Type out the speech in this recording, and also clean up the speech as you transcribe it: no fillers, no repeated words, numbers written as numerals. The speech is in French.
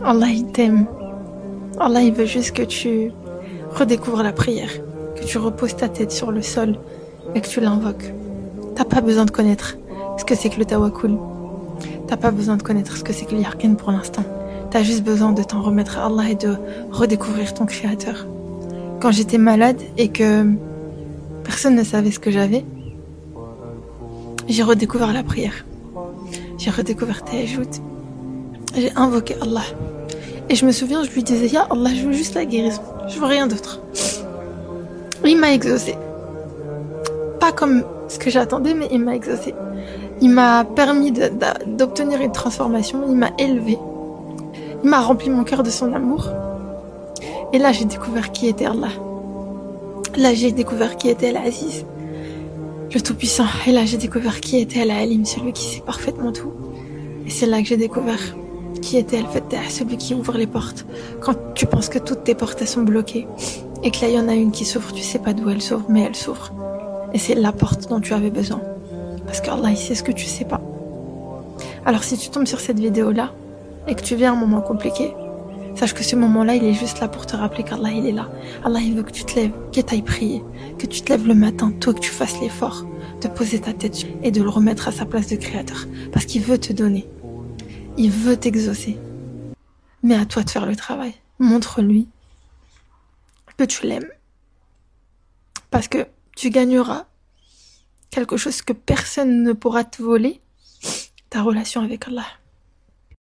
Allah il t'aime. Allah il veut juste que tu redécouvres la prière, que tu reposes ta tête sur le sol et que tu l'invoques. T'as pas besoin de connaître ce que c'est que le tawakkul. T'as pas besoin de connaître ce que c'est que le yaqin pour l'instant. T'as juste besoin de t'en remettre à Allah et de redécouvrir ton créateur. Quand j'étais malade et que personne ne savait ce que j'avais, j'ai redécouvert la prière. J'ai redécouvert Tajoud. J'ai invoqué Allah. Et je me souviens, je lui disais, Ya Allah, je veux juste la guérison. Je veux rien d'autre. Il m'a exaucé. Pas comme ce que j'attendais, mais il m'a exaucé. Il m'a permis d'obtenir une transformation. Il m'a élevé. Il m'a rempli mon cœur de son amour. Et là, j'ai découvert qui était Allah. Là, j'ai découvert qui était Al-Aziz, le Tout-Puissant. Et là, j'ai découvert qui était Al-Alim, celui qui sait parfaitement tout. Et c'est là que j'ai découvert qui était Al-Fattah, celui qui ouvre les portes. Quand tu penses que toutes tes portes elles sont bloquées et que là, il y en a une qui s'ouvre, tu sais pas d'où elle s'ouvre, mais elle s'ouvre. Et c'est la porte dont tu avais besoin. Parce qu'Allah, il sait ce que tu sais pas. Alors, si tu tombes sur cette vidéo-là et que tu vis un moment compliqué, sache que ce moment-là, il est juste là pour te rappeler qu'Allah, il est là. Allah, il veut que tu te lèves, que tu ailles prier, que tu te lèves le matin, toi, que tu fasses l'effort de poser ta tête et de le remettre à sa place de créateur. Parce qu'il veut te donner. Il veut t'exaucer. Mais à toi de faire le travail. Montre-lui que tu l'aimes. Parce que tu gagneras quelque chose que personne ne pourra te voler, ta relation avec Allah.